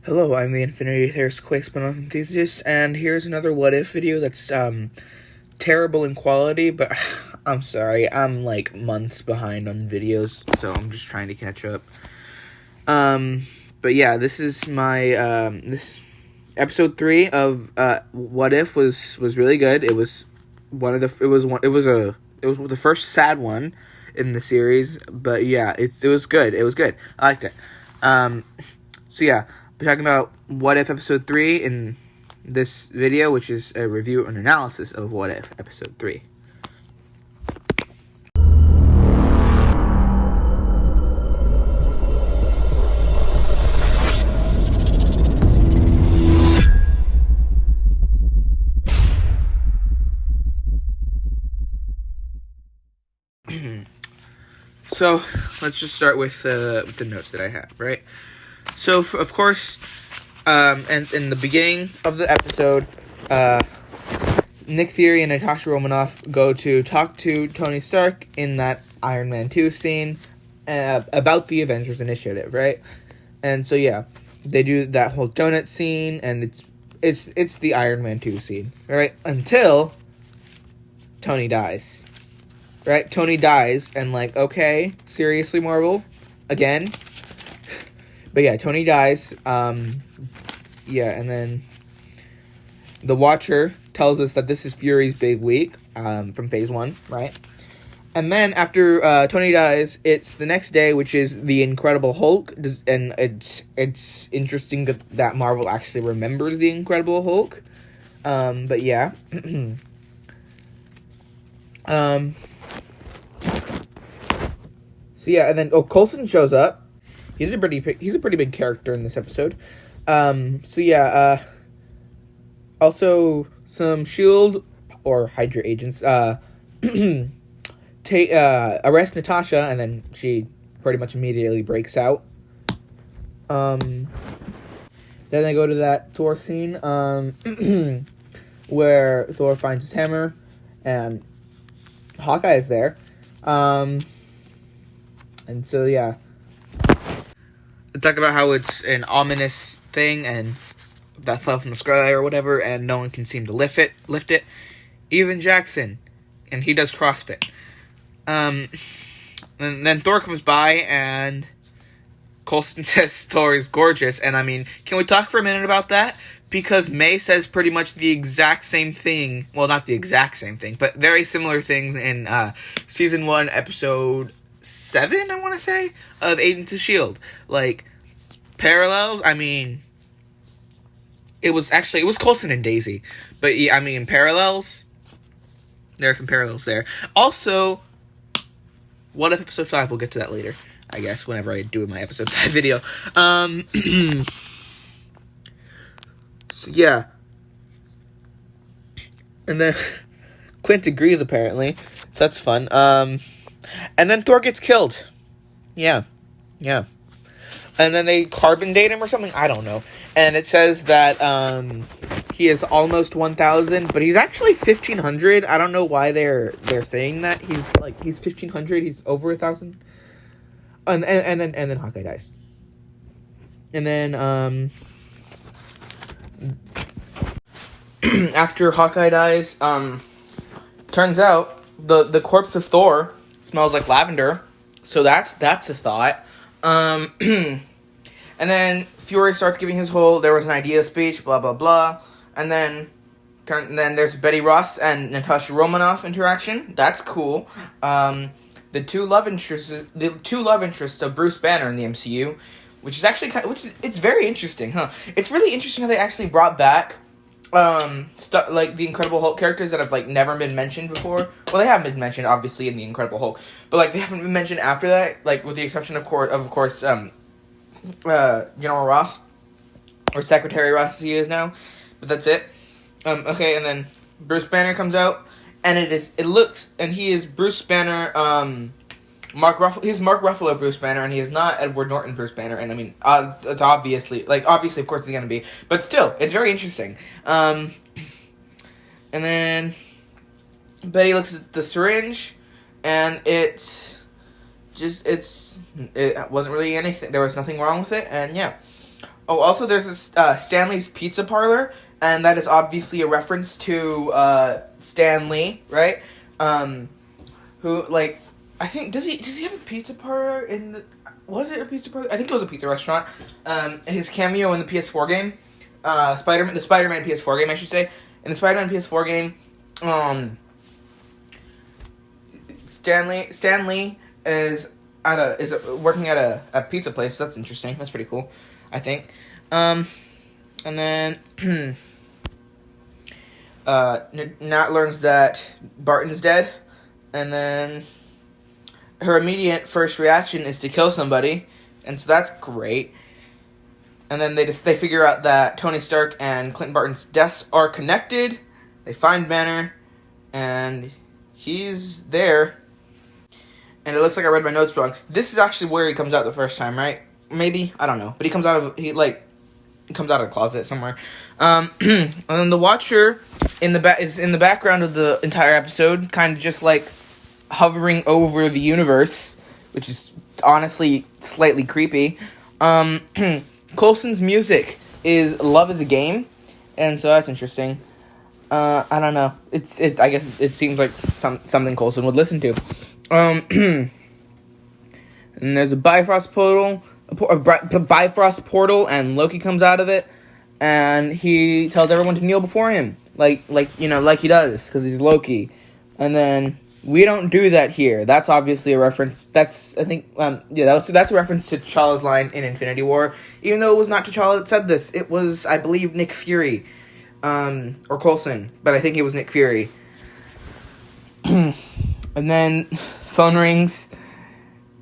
Hello, I'm the Infinity Theorist Quick Spin-off Enthusiast, and here's another What If video that's terrible in quality, but I'm sorry, I'm like months behind on videos, so I'm just trying to catch up. But yeah, this is my this episode 3 of What If was really good. It was the first sad one in the series, but yeah, it was good. It was good. I liked it. So yeah, we're talking about What If episode 3 in this video, which is a review and analysis of What If episode 3. So let's just start with the notes that I have, right? So of course, and in the beginning of the episode, Nick Fury and Natasha Romanoff go to talk to Tony Stark in that Iron Man 2 scene about the Avengers Initiative, right? And so yeah, they do that whole donut scene, and it's the Iron Man 2 scene, right? Until Tony dies. Right? Tony dies, and like, okay, seriously, Marvel? Again? But yeah, Tony dies. Yeah, and then the Watcher tells us that this is Fury's big week from Phase 1, right? And then after Tony dies, it's the next day, which is the Incredible Hulk, and it's interesting that Marvel actually remembers the Incredible Hulk. But yeah. So yeah, and then Coulson shows up. He's a pretty big character in this episode. So yeah, also some SHIELD or Hydra agents arrest Natasha, and then she pretty much immediately breaks out. Then they go to that Thor scene where Thor finds his hammer and Hawkeye is there. And so, yeah. Talk about how it's an ominous thing, and that fell from the sky or whatever, and no one can seem to lift it. Even Jackson. And he does CrossFit. And then Thor comes by, and Coulson says Thor is gorgeous. And I mean, can we talk for a minute about that? Because May says pretty much the exact same thing. Well, not the exact same thing, but very similar things in Season 1, Episode 7, I want to say, of Agents of S.H.I.E.L.D. Like, parallels, I mean, it was Coulson and Daisy. But, yeah, I mean, parallels, there are some parallels there. Also, What If Episode 5, we'll get to that later, I guess, whenever I do my Episode 5 video. So, yeah. And then Clint agrees, apparently, so that's fun. And then Thor gets killed. Yeah. And then they carbon date him or something? I don't know. And it says that he is almost 1,000, but he's actually 1,500. I don't know why they're saying that. He's 1,500. He's over 1,000. And then Hawkeye dies. And then after Hawkeye dies, turns out the corpse of Thor smells like lavender, so that's a thought. And then Fury starts giving his whole "there was an idea" speech, blah blah blah, and then there's Betty Ross and Natasha Romanoff interaction. That's cool. The two love interests of Bruce Banner in the MCU, which is actually it's very interesting, huh? It's really interesting how they actually brought back like the Incredible Hulk characters that have like never been mentioned before. Well, they haven't been mentioned obviously in the Incredible Hulk, but like they haven't been mentioned after that. Like with the exception of course, General Ross or Secretary Ross as he is now, but that's it. Okay, and then Bruce Banner comes out, and he is Bruce Banner. He's Mark Ruffalo Bruce Banner, and he is not Edward Norton Bruce Banner, and I mean, it's obviously, of course it's gonna be, but still, it's very interesting. And then Betty looks at the syringe, and it wasn't really anything, there was nothing wrong with it, and yeah. Oh, also there's this Stanley's Pizza Parlor, and that is obviously a reference to Stan Lee, right? Who, like, I think does he have a pizza parlor in the? Was it a pizza parlor? I think it was a pizza restaurant. His cameo in the PS4 game, the Spider-Man PS4 game, I should say. In the Spider-Man PS4 game, Stan Lee is working at a pizza place. That's interesting. That's pretty cool, I think. And then Nat learns that Barton's dead, and then her immediate first reaction is to kill somebody, and so that's great. And then they figure out that Tony Stark and Clint Barton's deaths are connected. They find Banner, and he's there. And it looks like I read my notes wrong. This is actually where he comes out the first time, right? Maybe, I don't know, but he comes out of the closet somewhere. And then the Watcher is in the background of the entire episode, kind of just like hovering over the universe, which is honestly slightly creepy. Coulson's music is "Love Is a Game," and so that's interesting. I don't know. I guess it seems like something Coulson would listen to. And there's a Bifrost portal, and Loki comes out of it, and he tells everyone to kneel before him, like he does, because he's Loki. And then we don't do that here. That's obviously a reference. That's a reference to T'Challa's line in Infinity War. Even though it was not T'Challa that said this, it was, I believe, Nick Fury, or Coulson, but I think it was Nick Fury. And then phone rings,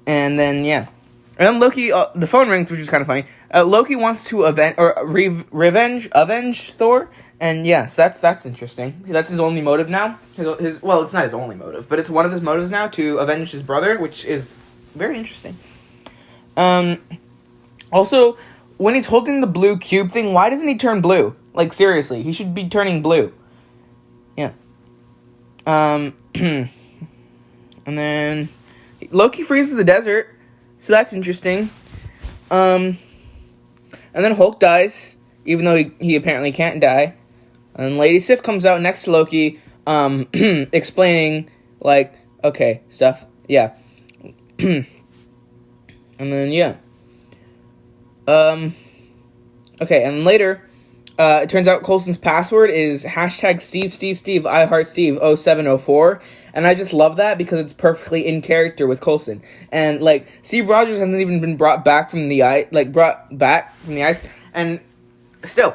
and then and then Loki. The phone rings, which is kind of funny. Loki wants to avenge Thor, and yes, that's interesting. That's his only motive now. Well, it's not his only motive, but it's one of his motives now to avenge his brother, which is very interesting. Also, when he's holding the blue cube thing, why doesn't he turn blue? Like, seriously, he should be turning blue. Yeah. And then Loki freezes the desert, so that's interesting. And then Hulk dies, even though he apparently can't die. And Lady Sif comes out next to Loki, explaining, like, okay, stuff. Yeah. And then, okay, and later, it turns out Coulson's password is #Steve, I heart Steve 0704. And I just love that because it's perfectly in character with Coulson. And, like, Steve Rogers hasn't even been brought back from the ice. And still,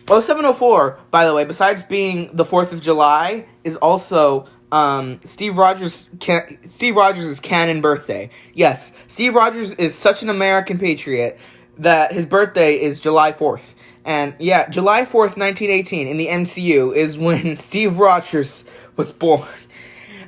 0704, by the way, besides being the 4th of July, is also Steve Rogers' canon birthday. Yes, Steve Rogers is such an American patriot that his birthday is July 4th. And, yeah, July 4th, 1918, in the MCU, is when Steve Rogers was born.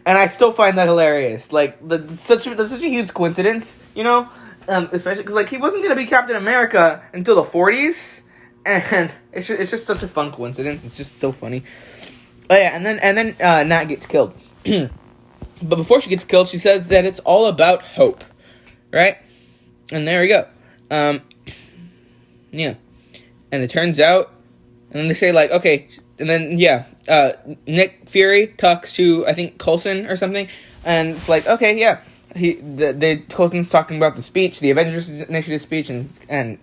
And I still find that hilarious. Like, that's such a huge coincidence, you know? Especially because, like, he wasn't going to be Captain America until the 40s. And it's just such a fun coincidence. It's just so funny. Oh, yeah, and then Nat gets killed. But before she gets killed, she says that it's all about hope. Right? And there we go. Yeah. And it turns out, and then they say, like, okay, and then, Nick Fury talks to, I think, Coulson or something, and it's like, okay, yeah, Coulson's talking about the speech, the Avengers Initiative speech, and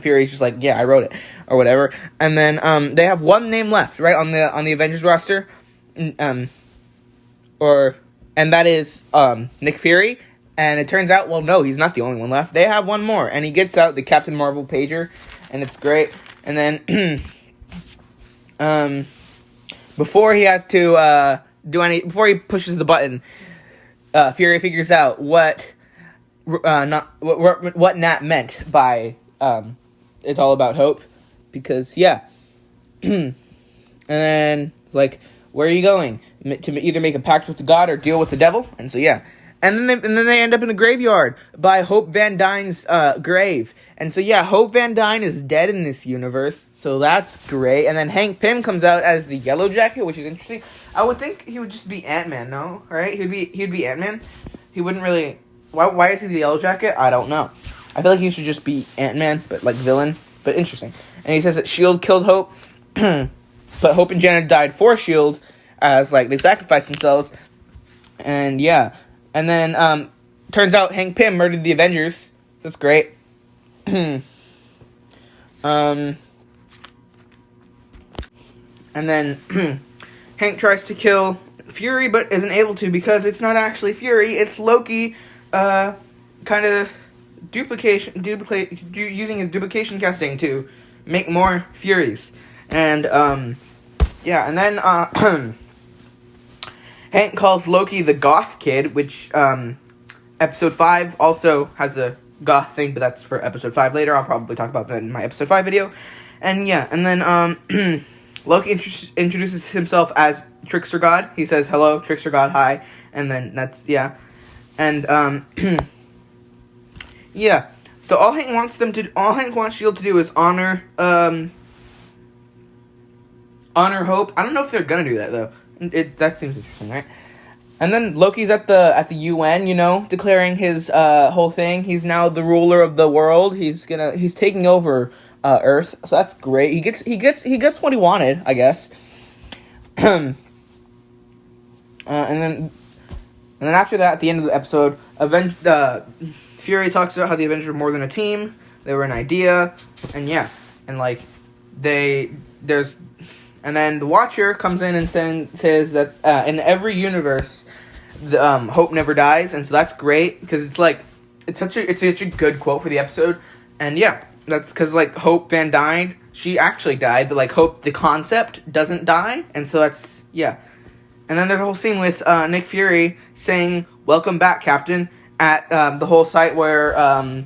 Fury's just like, yeah, I wrote it, or whatever, and then, they have one name left, right, on the Avengers roster, and that is, Nick Fury, and it turns out, well, no, he's not the only one left, they have one more, and he gets out the Captain Marvel pager, and it's great, and then, before he has to before he pushes the button, Fury figures out what Nat meant by it's all about hope, because and then it's like, where are you going? To either make a pact with the god or deal with the devil, and so and then they end up in a graveyard by Hope Van Dyne's grave. And so, Hope Van Dyne is dead in this universe, so that's great. And then Hank Pym comes out as the Yellow Jacket, which is interesting. I would think he would just be Ant-Man, no? Right? He'd be Ant-Man. He wouldn't really... Why is he the Yellow Jacket? I don't know. I feel like he should just be Ant-Man, but, like, villain. but interesting. And he says that S.H.I.E.L.D. killed Hope, but Hope and Janet died for S.H.I.E.L.D. as, like, they sacrificed themselves. And, yeah. And then, turns out Hank Pym murdered the Avengers. That's great. And then, Hank tries to kill Fury, but isn't able to because it's not actually Fury. It's Loki, kind of using his duplication casting to make more Furies. And, yeah, and then, Hank calls Loki the Goth Kid, which, episode 5 also has a goth thing, but that's for episode 5 later. I'll probably talk about that in my episode 5 video. And, yeah, and then, Loki introduces himself as Trickster God. He says, hello, Trickster God, hi. And then that's, yeah. And, yeah. So all Hank wants S.H.I.E.L.D. to do is honor Hope. I don't know if they're gonna do that, though. That seems interesting, right? And then Loki's at the UN, you know, declaring his, whole thing. He's now the ruler of the world. He's taking over Earth, so that's great. He gets what he wanted, I guess. And then after that, at the end of the episode, Fury talks about how the Avengers were more than a team. They were an idea, and yeah, and like and then the Watcher comes in and says that in every universe, Hope never dies, and so that's great because it's such a good quote for the episode, and yeah. That's because, like, Hope Van Dyne, she actually died, but, like, Hope, the concept, doesn't die, and so that's, yeah. And then there's a whole scene with Nick Fury saying, welcome back, Captain, at the whole site where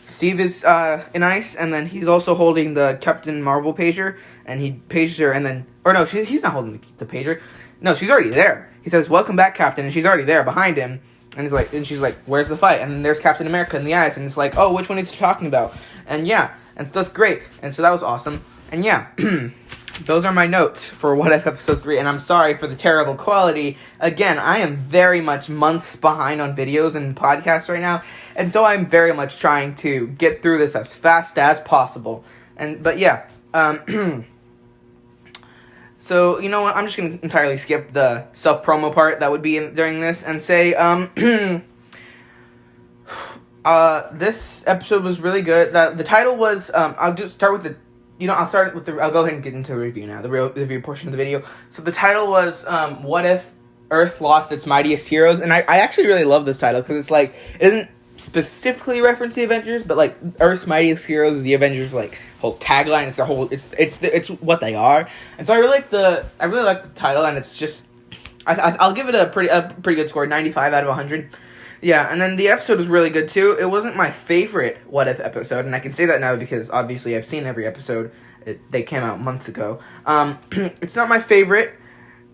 Steve is in ice, and then he's also holding the Captain Marvel pager, and he pages her, and then, or no, he's not holding the pager. No, she's already there. He says, welcome back, Captain, and she's already there behind him. And she's like, where's the fight? And then there's Captain America in the ice, and it's like, oh, which one is he talking about? And yeah, and so that's great. And so that was awesome. And yeah, those are my notes for What If Episode 3, and I'm sorry for the terrible quality. Again, I am very much months behind on videos and podcasts right now, and so I'm very much trying to get through this as fast as possible. But yeah, so, you know what, I'm just going to entirely skip the self-promo part that would be during this and say, this episode was really good. The title was, I'll go ahead and get into the review now, the real review portion of the video. So the title was, What If Earth Lost Its Mightiest Heroes? And I actually really love this title, because it's like, it isn't specifically reference the Avengers, but like Earth's Mightiest Heroes is the Avengers like whole tagline. It's their whole it's what they are, and so I really like the title, and it's just I'll give it a pretty good score, 95 out of 100. Yeah, and then the episode was really good too. It wasn't my favorite What If episode, and I can say that now because obviously I've seen every episode. They came out months ago. It's not my favorite,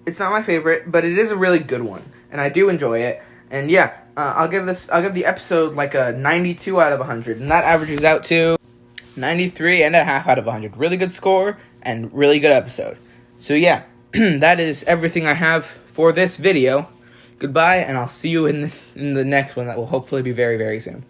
but it is a really good one, and I do enjoy it. And yeah, I'll give the episode like a 92 out of 100, and that averages out to 93.5 out of 100. Really good score, and really good episode. So yeah, that is everything I have for this video. Goodbye, and I'll see you in the next one that will hopefully be very, very soon.